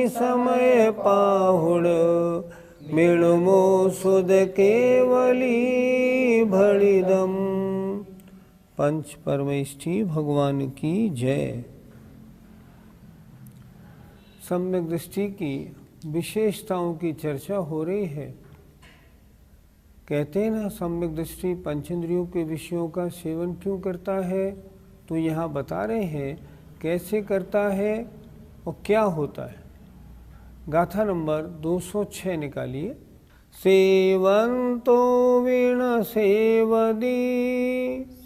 समय पाहुण, मिणमो सुध केवली भड़िदम। पंच परमेष्ठी भगवान की जय। सम्यक दृष्टि की विशेषताओं की चर्चा हो रही है। कहते हैं ना, सम्यक दृष्टि पंचेंद्रियों के विषयों का सेवन क्यों करता है, तो यहाँ बता रहे हैं कैसे करता है और क्या होता है। गाथा नंबर 206 निकालिए। सेवंतो वीण सेवदी,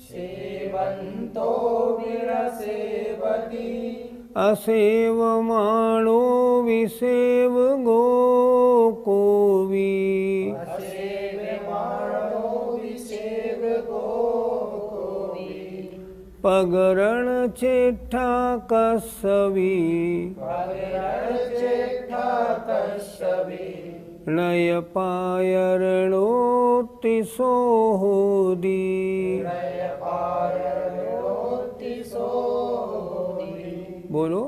सेवंतो वीण सेवदी, असेवमाणो विसेव गो कोवी, असेवमाणो विसेव गो कोवी, पगरण चेठा कसवी, पगरण चेठा कसवी, नय पायरणोति सोहोदी, नय पायरणोति सोहोदी। बोलो।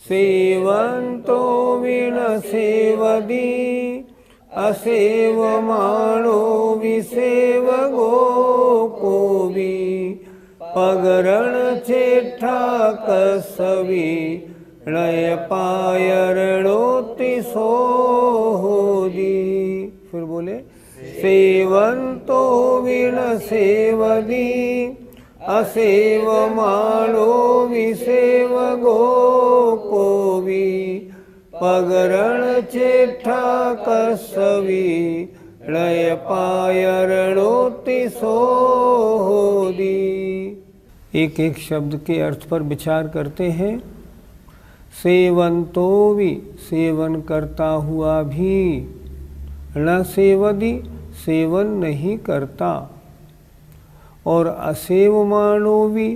सेवंतो वीण सेवदी, असेवमाणो विसेव गो कोवी, पगरण चेठा कसवी, नय पायरणोति सोहोदी। फिर बोले। सेवंतो वीण सेवदी, असेवमाणो विसेव गो कोवी, पगरण चेठा कसवी, नय पायरणोति सोहोदी। एक एक शब्द के अर्थ पर विचार करते हैं। सेवंतो भी, सेवन करता हुआ भी, न सेवदी, सेवन नहीं करता, और असेवमाणो भी,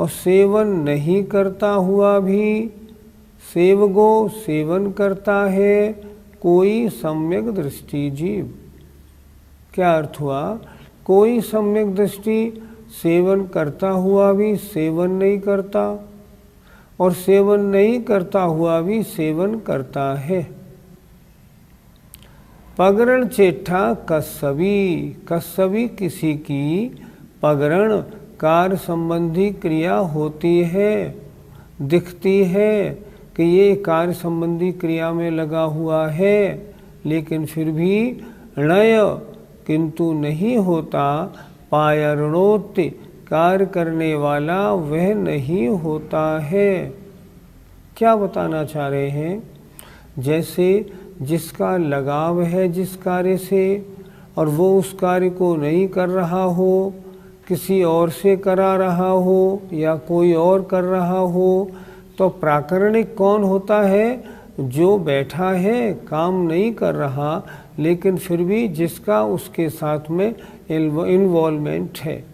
और सेवन नहीं करता हुआ भी, सेवगो सेवन करता है कोई सम्यक दृष्टि जीव। क्या अर्थ हुआ? कोई सम्यक दृष्टि सेवन करता हुआ भी सेवन नहीं करता, और सेवन नहीं करता हुआ भी सेवन करता है। पगरण चेठा कसवी, कसवी किसी की पगरण कार्य संबंधी क्रिया होती है, दिखती है कि ये कार्य संबंधी क्रिया में लगा हुआ है, लेकिन फिर भी णय किंतु नहीं होता, पायरणोत्ति कार्य करने वाला वह नहीं होता है। क्या बताना चाह रहे हैं? जैसे जिसका लगाव है जिस कार्य से, और वो उस कार्य को नहीं कर रहा हो, किसी और से करा रहा हो या कोई और कर रहा हो, तो प्राकरणिक कौन होता है? जो बैठा है, काम नहीं कर रहा, लेकिन फिर भी जिसका उसके साथ में इन्वॉल्वमेंट है।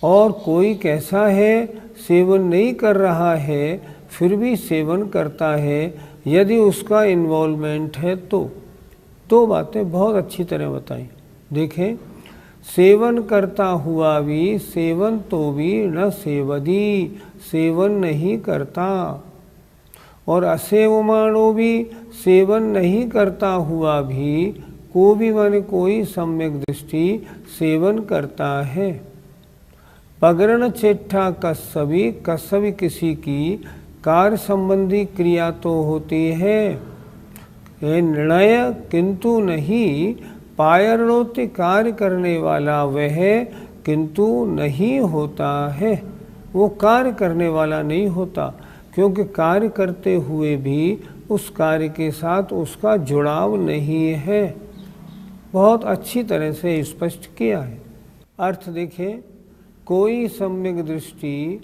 और कोई कैसा है? सेवन नहीं कर रहा है, फिर भी सेवन करता है, यदि उसका इन्वॉल्वमेंट है तो। दो बातें बहुत अच्छी तरह बताई। देखें, सेवन करता हुआ भी सेवन तो भी न सेवदी, सेवन नहीं करता, और असेवमाणो भी सेवन नहीं करता हुआ भी, को भी माने कोई सम्यक दृष्टि सेवन करता है। पगरण चेठा कसवी, कसवी किसी की कार्य संबंधी क्रिया तो होती है, निर्णय किंतु नहीं, पायरणोति कार्य करने वाला वह किंतु नहीं होता है। वो कार्य करने वाला नहीं होता, क्योंकि कार्य करते हुए भी उस कार्य के साथ उसका जुड़ाव नहीं है। बहुत अच्छी तरह से स्पष्ट किया है। अर्थ देखें, कोई सम्यक दृष्टि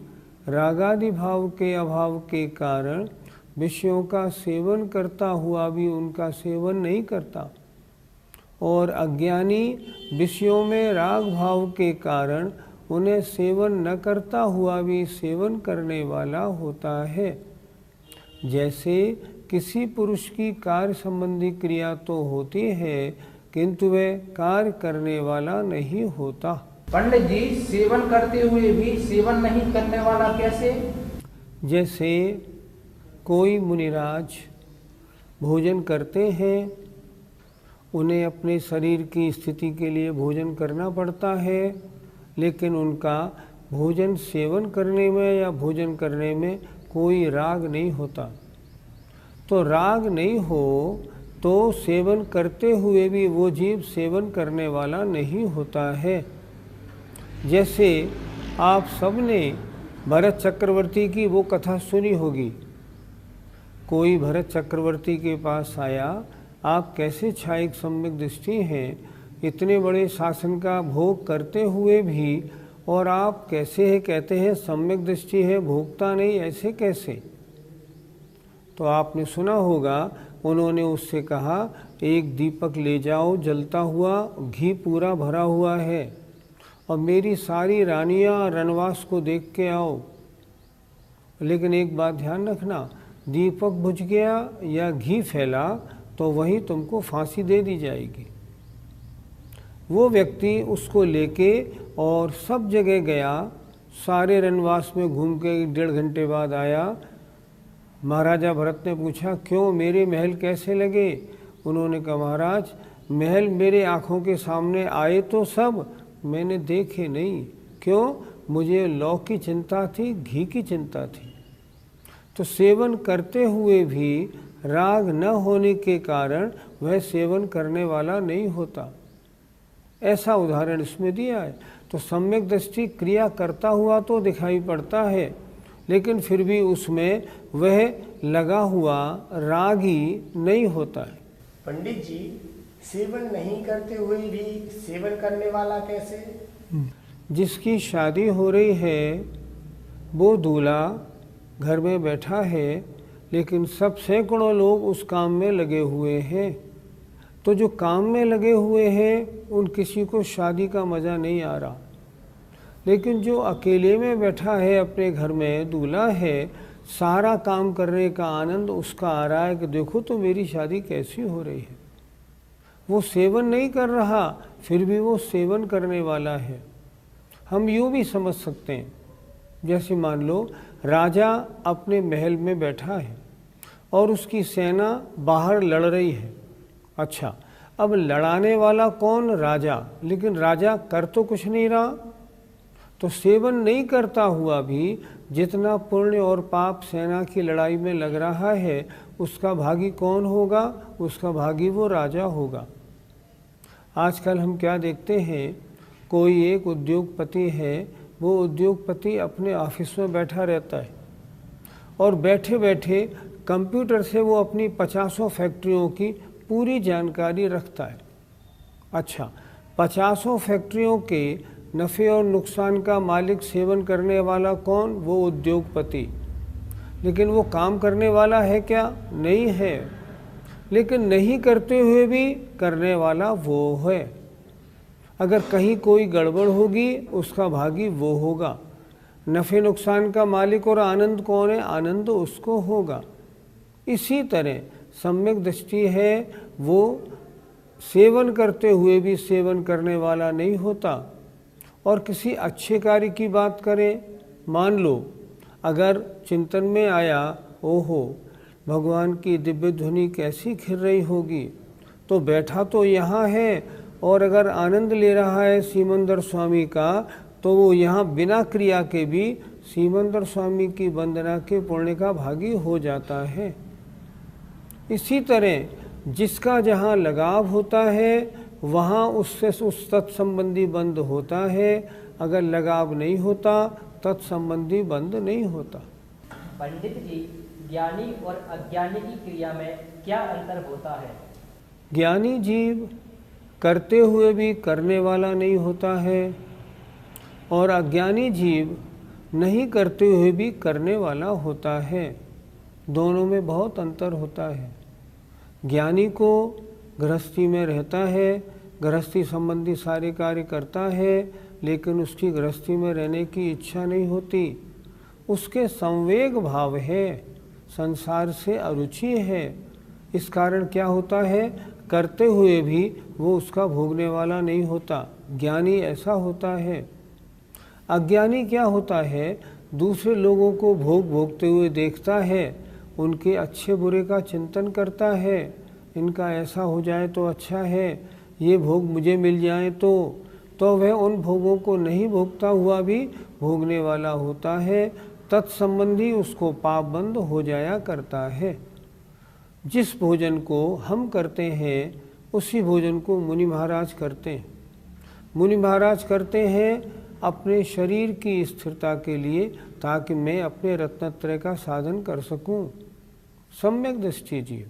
रागादि भाव के अभाव के कारण विषयों का सेवन करता हुआ भी उनका सेवन नहीं करता, और अज्ञानी विषयों में राग भाव के कारण उन्हें सेवन न करता हुआ भी सेवन करने वाला होता है। जैसे किसी पुरुष की कार्य संबंधी क्रिया तो होती है, किंतु वह कार्य करने वाला नहीं होता। पंडित जी, सेवन करते हुए भी सेवन नहीं करने वाला कैसे? जैसे कोई मुनिराज भोजन करते हैं, उन्हें अपने शरीर की स्थिति के लिए भोजन करना पड़ता है, लेकिन उनका भोजन सेवन करने में या भोजन करने में कोई राग नहीं होता। तो राग नहीं हो तो सेवन करते हुए भी वो जीव सेवन करने वाला नहीं होता है। जैसे आप सबने भरत चक्रवर्ती की वो कथा सुनी होगी। कोई भरत चक्रवर्ती के पास आया, आप कैसे क्षायिक सम्यक दृष्टि हैं, इतने बड़े शासन का भोग करते हुए भी, और आप कैसे है कहते हैं सम्यक दृष्टि है, भोगता नहीं, ऐसे कैसे? तो आपने सुना होगा, उन्होंने उससे कहा एक दीपक ले जाओ जलता हुआ, घी पूरा भरा हुआ है, और मेरी सारी रानियां रनवास को देख के आओ। लेकिन एक बात ध्यान रखना, दीपक बुझ गया या घी फैला तो वही तुमको फांसी दे दी जाएगी। वो व्यक्ति उसको लेके और सब जगह गया, सारे रनवास में घूम के 1.5 घंटे बाद आया। महाराजा भरत ने पूछा, क्यों, मेरे महल कैसे लगे? उन्होंने कहा, महाराज महल मेरे आँखों के सामने आए तो सब, मैंने देखे नहीं। क्यों? मुझे लौ की चिंता थी, घी की चिंता थी। तो सेवन करते हुए भी राग न होने के कारण वह सेवन करने वाला नहीं होता। ऐसा उदाहरण इसमें दिया है। तो सम्यक दृष्टि क्रिया करता हुआ तो दिखाई पड़ता है, लेकिन फिर भी उसमें वह लगा हुआ रागी नहीं होता है। पंडित जी, सेवन नहीं करते हुए भी सेवन करने वाला कैसे? जिसकी शादी हो रही है वो दूल्हा घर में बैठा है, लेकिन सब सैकड़ों लोग उस काम में लगे हुए हैं। तो जो काम में लगे हुए हैं उन किसी को शादी का मज़ा नहीं आ रहा, लेकिन जो अकेले में बैठा है अपने घर में, दूल्हा है, सारा काम करने का आनंद उसका आ रहा है कि देखो तो मेरी शादी कैसी हो रही है। वो सेवन नहीं कर रहा, फिर भी वो सेवन करने वाला है। हम यूँ भी समझ सकते हैं, जैसे मान लो राजा अपने महल में बैठा है और उसकी सेना बाहर लड़ रही है। अच्छा, अब लड़ाने वाला कौन? राजा। लेकिन राजा कर तो कुछ नहीं रहा। तो सेवन नहीं करता हुआ भी जितना पुण्य और पाप सेना की लड़ाई में लग रहा है, उसका भागी कौन होगा? उसका भागी वो राजा होगा। आजकल हम क्या देखते हैं, कोई एक उद्योगपति है, वो उद्योगपति अपने ऑफिस में बैठा रहता है और बैठे बैठे कंप्यूटर से वो अपनी 50 फैक्ट्रियों की पूरी जानकारी रखता है। अच्छा, 50 फैक्ट्रियों के नफ़े और नुकसान का मालिक सेवन करने वाला कौन? वो उद्योगपति। लेकिन वो काम करने वाला है क्या? नहीं है। लेकिन नहीं करते हुए भी करने वाला वो है। अगर कहीं कोई गड़बड़ होगी उसका भागी वो होगा। नफ़े नुकसान का मालिक और आनंद कौन है? आनंद उसको होगा। इसी तरह सम्यक दृष्टि है, वो सेवन करते हुए भी सेवन करने वाला नहीं होता। और किसी अच्छे कार्य की बात करें, मान लो अगर चिंतन में आया, ओहो भगवान की दिव्य ध्वनि कैसी खिल रही होगी, तो बैठा तो यहाँ है और अगर आनंद ले रहा है सीमंदर स्वामी का, तो वो यहाँ बिना क्रिया के भी सीमंदर स्वामी की वंदना के पुण्य का भागी हो जाता है। इसी तरह जिसका जहाँ लगाव होता है वहाँ उससे उस तत्संबंधी बंद होता है। अगर लगाव नहीं होता, तत्संबंधी बंद नहीं होता। पंडित जी, ज्ञानी और अज्ञानी की क्रिया में क्या अंतर होता है? ज्ञानी जीव करते हुए भी करने वाला नहीं होता है और अज्ञानी जीव नहीं करते हुए भी करने वाला होता है। दोनों में बहुत अंतर होता है। ज्ञानी को गृहस्थी में रहता है, गृहस्थी संबंधी सारे कार्य करता है, लेकिन उसकी गृहस्थी में रहने की इच्छा नहीं होती। उसके संवेग भाव है, संसार से अरुचि है। इस कारण क्या होता है, करते हुए भी वो उसका भोगने वाला नहीं होता। ज्ञानी ऐसा होता है। अज्ञानी क्या होता है, दूसरे लोगों को भोगते हुए देखता है उनके अच्छे बुरे का चिंतन करता है, इनका ऐसा हो जाए तो अच्छा है, ये भोग मुझे मिल जाए तो वह उन भोगों को नहीं भोगता हुआ भी भोगने वाला होता है। तत्संबंधी उसको पाप बंद हो जाया करता है। जिस भोजन को हम करते हैं उसी भोजन को मुनि महाराज करते हैं। मुनि महाराज करते हैं अपने शरीर की स्थिरता के लिए, ताकि मैं अपने रत्नत्रय का साधन कर सकूं। सम्यक दृष्टि जीव।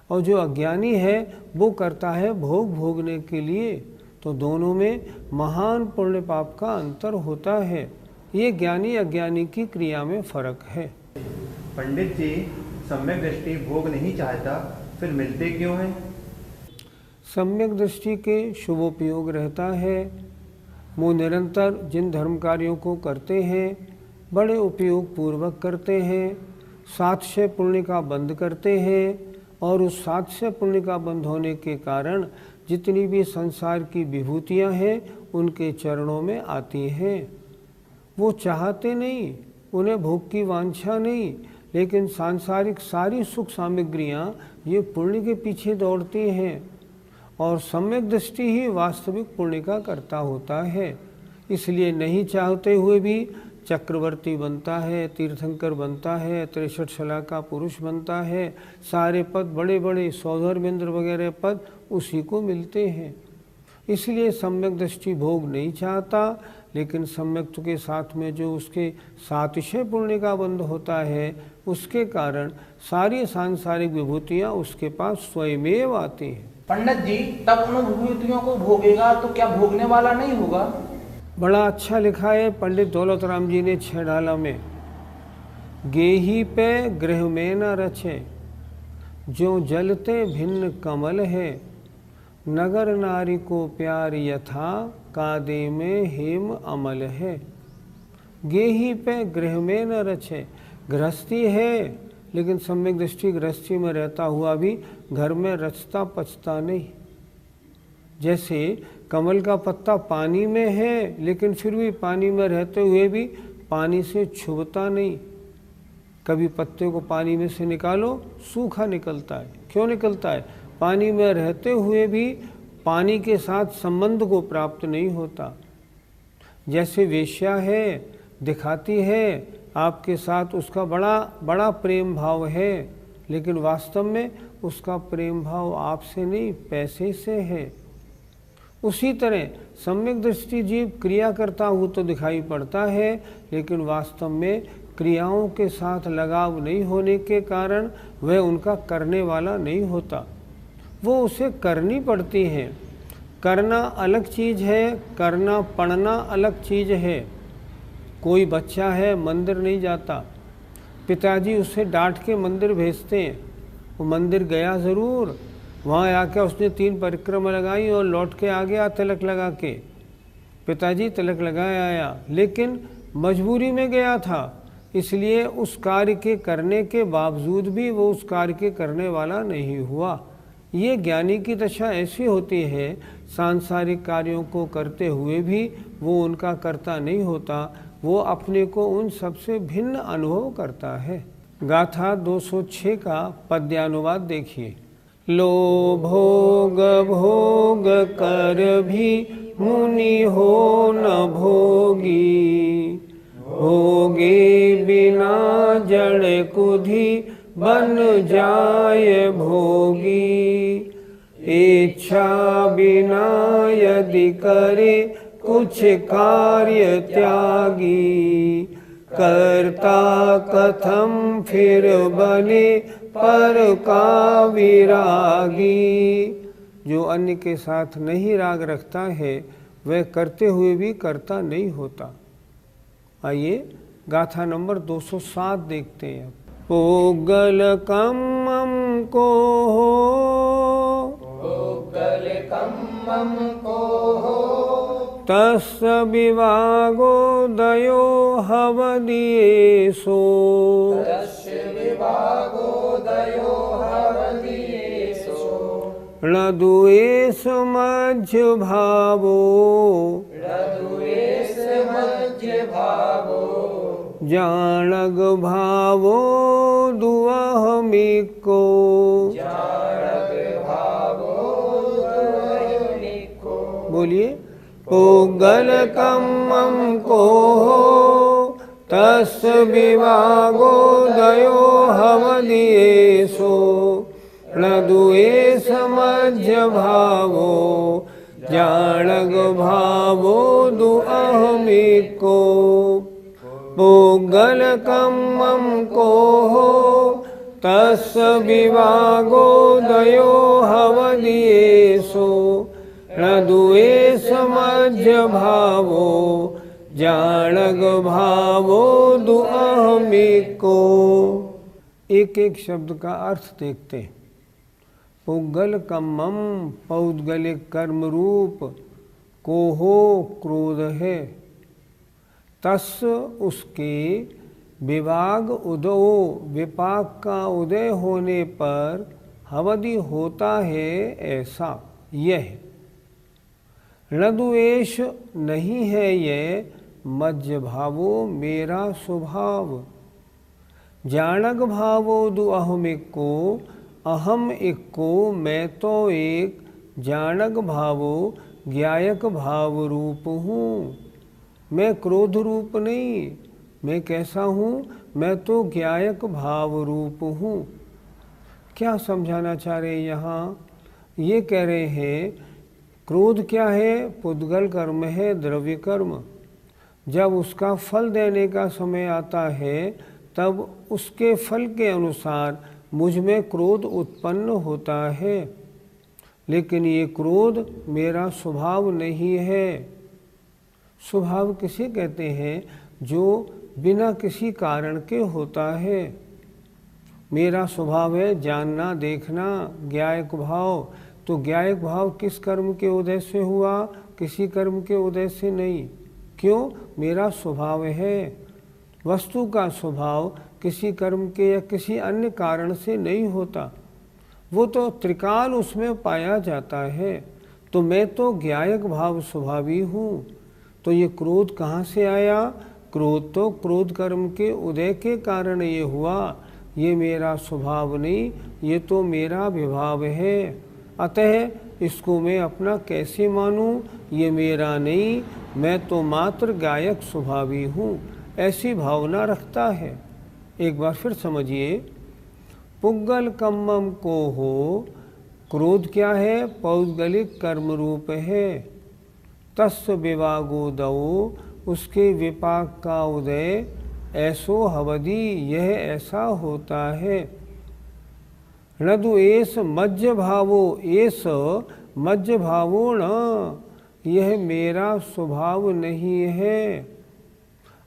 और जो अज्ञानी है वो करता है भोग भोगने के लिए। तो दोनों में महान पुण्य पाप का अंतर होता है। ये ज्ञानी अज्ञानी की क्रिया में फर्क है। पंडित जी, सम्यक दृष्टि भोग नहीं चाहता, फिर मिलते क्यों हैं? सम्यक दृष्टि के शुभोपयोग रहता है। वो निरंतर जिन धर्म कार्यों को करते हैं बड़े उपयोग पूर्वक करते हैं। 700 पुण्य का बंद करते हैं, और उस 700 पुण्य का बंद होने के कारण जितनी भी संसार की विभूतियां हैं उनके चरणों में आती हैं। वो चाहते नहीं, उन्हें भोग की वांछा नहीं, लेकिन सांसारिक सारी सुख सामग्रियां ये पुण्य के पीछे दौड़ती हैं। और सम्यक दृष्टि ही वास्तविक पुण्य का कर्ता होता है। इसलिए नहीं चाहते हुए भी चक्रवर्ती बनता है, तीर्थंकर बनता है, 63 शला का पुरुष बनता है। सारे पद बड़े बड़े सौधर्मेंद्र वगैरह पद उसी को मिलते हैं। इसलिए सम्यक दृष्टि भोग नहीं चाहता, लेकिन सम्यक के साथ में जो उसके 700 पुण्य का बंध होता है उसके कारण सारी सांसारिक विभूतियाँ उसके पास स्वयमेव आती हैं। पंडित जी, तब उन विभूतियों को भोगेगा तो क्या भोगने वाला नहीं होगा? बड़ा अच्छा लिखा है पंडित दौलत राम जी ने 6 डाला में। गेही पे गृह में न रचे, जो जलते भिन्न कमल है, नगर नारी को प्यार यथा, कादे में हेम अमल है। गेही पे गृह में न रचे, गृहस्थी है लेकिन सम्यक दृष्टि गृहस्थी में रहता हुआ भी घर में रचता पचता नहीं। जैसे कमल का पत्ता पानी में है लेकिन फिर भी पानी में रहते हुए भी पानी से छुबता नहीं। कभी पत्ते को पानी में से निकालो सूखा निकलता है। क्यों निकलता है? पानी में रहते हुए भी पानी के साथ संबंध को प्राप्त नहीं होता। जैसे वेश्या है, दिखाती है आपके साथ उसका बड़ा प्रेम भाव है, लेकिन वास्तव में उसका प्रेम भाव आपसे नहीं पैसे से है। उसी तरह सम्यक दृष्टि जीव क्रिया करता हुआ तो दिखाई पड़ता है, लेकिन वास्तव में क्रियाओं के साथ लगाव नहीं होने के कारण वह उनका करने वाला नहीं होता। वो उसे करनी पड़ती हैं। करना अलग चीज़ है, करना पढ़ना अलग चीज़ है। कोई बच्चा है मंदिर नहीं जाता, पिताजी उसे डांट के मंदिर भेजते हैं। वो मंदिर गया ज़रूर, वहाँ आकर उसने 3 परिक्रमा लगाई और लौट के आ गया तिलक लगा के। पिताजी तिलक लगाया आया, लेकिन मजबूरी में गया था, इसलिए उस कार्य के करने के बावजूद भी वो उस कार्य के करने वाला नहीं हुआ। ये ज्ञानी की दशा ऐसी होती है, सांसारिक कार्यों को करते हुए भी वो उनका कर्ता नहीं होता, वो अपने को उन सबसे भिन्न अनुभव करता है। गाथा 206 का पद्यानुवाद देखिए। लोभोग भोग कर भी मुनि हो न भोगी, भोगे बिना जड़ कुधि बन जाय भोगी। इच्छा बिना यदि करे कुछ कार्य त्यागी, करता कथम फिर बने पर का विरागी। जो अन्य के साथ नहीं राग रखता है वह करते हुए भी करता नहीं होता। आइए गाथा नंबर 207 देखते हैं। पोगल कम्मम को हो, पोगल कम्मम को हो, तस् विभागो दयो हवदिये सो, तस्य विभागो दयो हवदिये सो। णद्वेष मध्य भावो, णद्वेष मध्य भावो, जानग भावो दुआ अहमिको। बोलिए। पुद्गल कम्मं को तस्य विभागो दयो हवदियेषु न द्वेष मध्य भावो जाणग भावो दु अहमिको। पुद्गल कम्मं को तस्य विभागो दयो हवदियेषु न द्वेष मध्य भावो जाणग भावो दु अहमिको। एक एक शब्द का अर्थ देखते हैं। पुद्गल कम्मम पौद्गलिक कर्म रूप, कोहो क्रोध है, तस् उसके विभाग उदो विपाक का उदय होने पर हवदि होता है ऐसा यह। णद्वेष नहीं है यह मज्ज भावो मेरा स्वभाव। जाणग भावो दु अहमिको अहम इक्को मैं तो एक जाणग भावो ज्ञायक भाव रूप हूँ। मैं क्रोध रूप नहीं। मैं कैसा हूँ? मैं तो ज्ञायक भाव रूप हूँ। क्या समझाना चाह रहे हैं यहाँ? ये कह रहे हैं क्रोध क्या है? पुद्गल कर्म है, द्रव्य कर्म। जब उसका फल देने का समय आता है तब उसके फल के अनुसार मुझ में क्रोध उत्पन्न होता है, लेकिन ये क्रोध मेरा स्वभाव नहीं है। स्वभाव किसे कहते हैं? जो बिना किसी कारण के होता है। मेरा स्वभाव है जानना, देखना, ज्ञायक भाव। तो ज्ञायक भाव किस कर्म के उदय से हुआ? किसी कर्म के उदय से नहीं। क्यों? मेरा स्वभाव है। वस्तु का स्वभाव किसी कर्म के या किसी अन्य कारण से नहीं होता, वो तो त्रिकाल उसमें पाया जाता है। तो मैं तो ज्ञायक भाव स्वभावी हूँ। तो ये क्रोध कहाँ से आया? क्रोध तो क्रोध कर्म के उदय के कारण ये हुआ। ये मेरा स्वभाव नहीं, ये तो मेरा विभाव है। अतः इसको मैं अपना कैसे मानूं? ये मेरा नहीं, मैं तो मात्र गायक स्वभावी हूँ, ऐसी भावना रखता है। एक बार फिर समझिए। पुद्गल कम्मम को हो, क्रोध क्या है? पौद्गलिक कर्म रूप है। तस्य विभागो दो, उसके विपाक का उदय, ऐसो हवदि यह ऐसा होता है। नदु एस मज्ज भावो, एस मज्ज भावो न, यह मेरा स्वभाव नहीं है।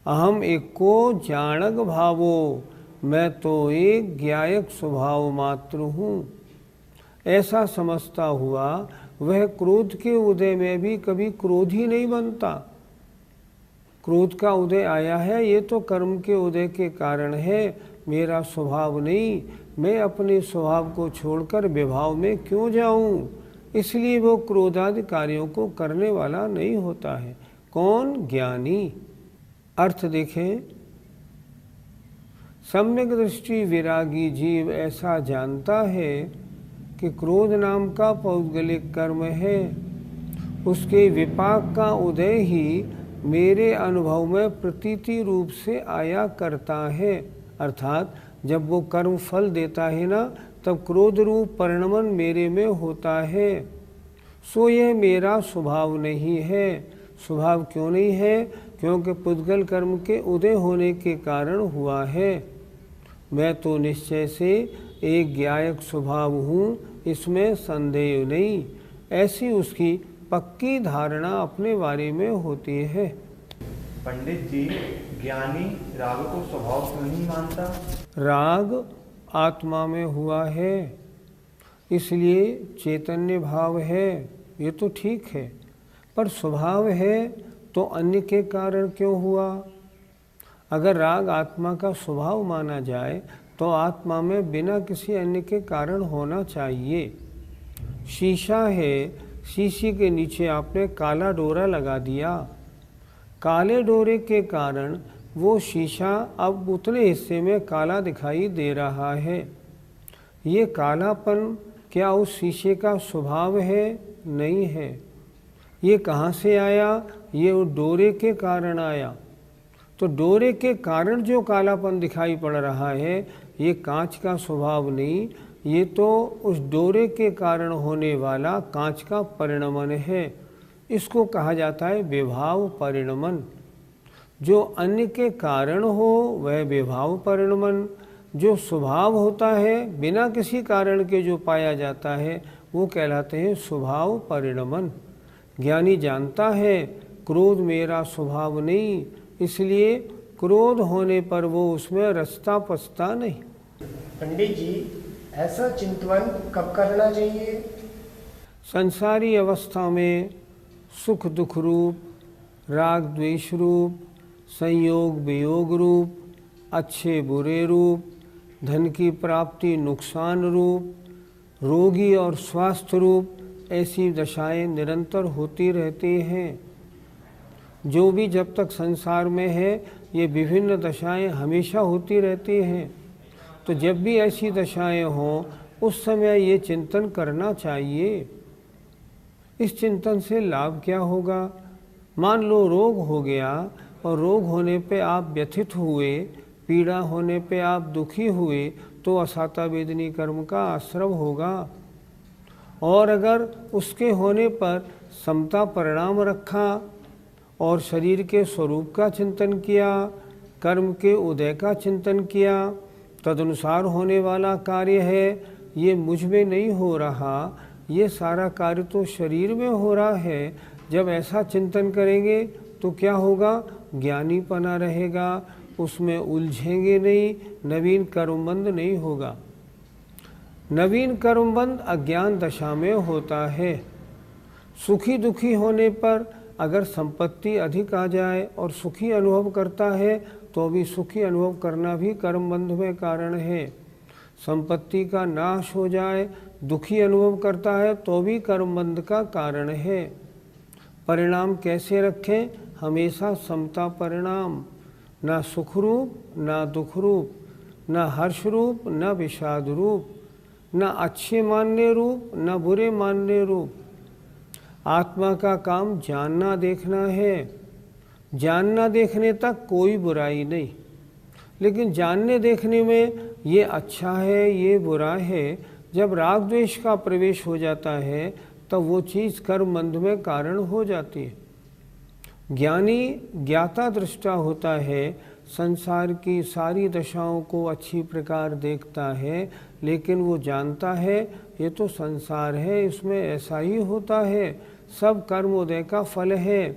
अहम एको जाणग भावो, मैं तो एक ज्ञायक स्वभाव मात्र हूँ। ऐसा समझता हुआ वह क्रोध के उदय में भी कभी क्रोध ही नहीं बनता। क्रोध का उदय आया है ये तो कर्म के उदय के कारण है, मेरा स्वभाव नहीं। मैं अपने स्वभाव को छोड़कर विभाव में क्यों जाऊं? इसलिए वो क्रोधादि कार्यों को करने वाला नहीं होता है। कौन? ज्ञानी। अर्थ देखें। सम्यक दृष्टि विरागी जीव ऐसा जानता है कि क्रोध नाम का पौद्गलिक कर्म है, उसके विपाक का उदय ही मेरे अनुभव में प्रतीति रूप से आया करता है। अर्थात जब वो कर्म फल देता है ना, तब क्रोध रूप परिणमन मेरे में होता है। सो यह मेरा स्वभाव नहीं है। स्वभाव क्यों नहीं है? क्योंकि पुद्गल कर्म के उदय होने के कारण हुआ है। मैं तो निश्चय से एक ज्ञायक स्वभाव हूँ, इसमें संदेह नहीं। ऐसी उसकी पक्की धारणा अपने बारे में होती है। पंडित जी, ज्ञानी राग को स्वभाव क्यों नहीं मानता? राग आत्मा में हुआ है, इसलिए चैतन्य भाव है, ये तो ठीक है। पर स्वभाव है तो अन्य के कारण क्यों हुआ? अगर राग आत्मा का स्वभाव माना जाए तो आत्मा में बिना किसी अन्य के कारण होना चाहिए। शीशा है, शीशी के नीचे आपने काला डोरा लगा दिया, काले डोरे के कारण वो शीशा अब उतने हिस्से में काला दिखाई दे रहा है। ये कालापन क्या उस शीशे का स्वभाव है? नहीं है। ये कहाँ से आया? ये उस डोरे के कारण आया। तो डोरे के कारण जो कालापन दिखाई पड़ रहा है, ये कांच का स्वभाव नहीं, ये तो उस डोरे के कारण होने वाला कांच का परिणमन है। इसको कहा जाता है विभाव परिणमन। जो अन्य के कारण हो वह विभाव परिणमन, जो स्वभाव होता है बिना किसी कारण के जो पाया जाता है वो कहलाते हैं स्वभाव परिणमन। ज्ञानी जानता है क्रोध मेरा स्वभाव नहीं, इसलिए क्रोध होने पर वो उसमें रचता पचता नहीं। पंडित जी, ऐसा चिंतन कब करना चाहिए? संसारी अवस्था में सुख दुख रूप, राग द्वेष रूप, संयोग वियोग रूप, अच्छे बुरे रूप, धन की प्राप्ति नुकसान रूप, रोगी और स्वास्थ्य रूप, ऐसी दशाएं निरंतर होती रहती हैं। जो भी जब तक संसार में है ये विभिन्न दशाएं हमेशा होती रहती हैं। तो जब भी ऐसी दशाएं हों उस समय ये चिंतन करना चाहिए। इस चिंतन से लाभ क्या होगा? मान लो रोग हो गया और रोग होने पे आप व्यथित हुए, पीड़ा होने पे आप दुखी हुए, तो असाता वेदनी कर्म का आश्रव होगा। और अगर उसके होने पर समता परिणाम रखा और शरीर के स्वरूप का चिंतन किया, कर्म के उदय का चिंतन किया, तदनुसार होने वाला कार्य है, ये मुझ में नहीं हो रहा, ये सारा कार्य तो शरीर में हो रहा है। जब ऐसा चिंतन करेंगे तो क्या होगा? ज्ञानीपना रहेगा, उसमें उलझेंगे नहीं, नवीन कर्मबंध नहीं होगा। नवीन कर्मबंध अज्ञान दशा में होता है। सुखी दुखी होने पर अगर संपत्ति अधिक आ जाए और सुखी अनुभव करता है तो भी सुखी अनुभव करना भी कर्मबंध में कारण है। संपत्ति का नाश हो जाए, दुखी अनुभव करता है तो भी कर्मबंध का कारण है। परिणाम कैसे रखें? हमेशा समता परिणाम, ना सुख रूप ना दुख रूप, ना हर्ष रूप ना विषाद रूप, ना अच्छे मानने रूप ना बुरे मानने रूप। आत्मा का काम जानना देखना है। जानना देखने तक कोई बुराई नहीं, लेकिन जानने देखने में ये अच्छा है ये बुरा है, जब राग द्वेष का प्रवेश हो जाता है तब वो चीज़ कर्मबंध में कारण हो जाती है। ज्ञानी ज्ञाता दृष्टा होता है, संसार की सारी दशाओं को अच्छी प्रकार देखता है, लेकिन वो जानता है ये तो संसार है, इसमें ऐसा ही होता है, सब कर्मोदय का फल है।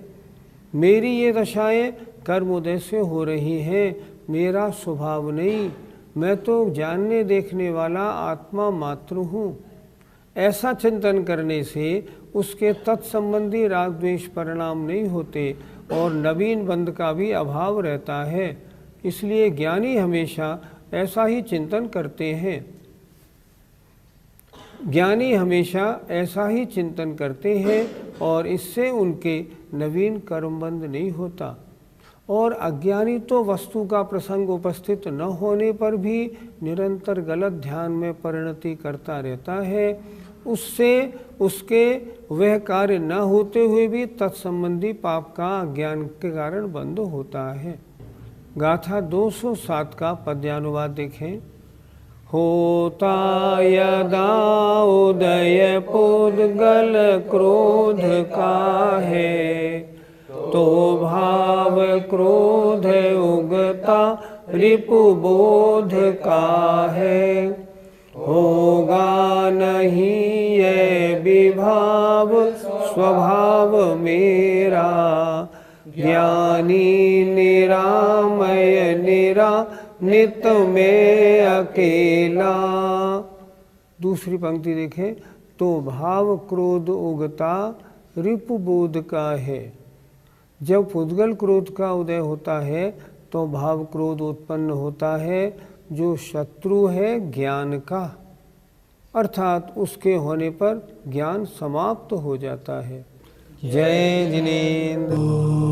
मेरी ये दशाएं कर्मोदय से हो रही हैं, मेरा स्वभाव नहीं, मैं तो जानने देखने वाला आत्मा मात्र हूँ। ऐसा चिंतन करने से उसके तत्संबंधी राग द्वेष परिणाम नहीं होते और नवीन बंध का भी अभाव रहता है। इसलिए ज्ञानी हमेशा ऐसा ही चिंतन करते हैं। ज्ञानी हमेशा ऐसा ही चिंतन करते हैं और इससे उनके नवीन कर्मबंध नहीं होता। और अज्ञानी तो वस्तु का प्रसंग उपस्थित न होने पर भी निरंतर गलत ध्यान में परिणति करता रहता है। उससे उसके वह कार्य न होते हुए भी तत्संबंधी पाप का अज्ञान के कारण बंद होता है। गाथा 207 का पद्यानुवाद देखें। होता यदा उदय पुद्गल क्रोध का है, तो भाव क्रोध उगता रिपुबोध का है। होगा नहीं ये विभाव स्वभाव मेरा, ज्ञानी निरामय निरा नित में अकेला। दूसरी पंक्ति देखें। तो भाव क्रोध उगता रिपुबोध का है। जब पुद्गल क्रोध का उदय होता है तो भाव क्रोध उत्पन्न होता है, जो शत्रु है ज्ञान का, अर्थात उसके होने पर ज्ञान समाप्त हो जाता है। जय जिनेन्द्र।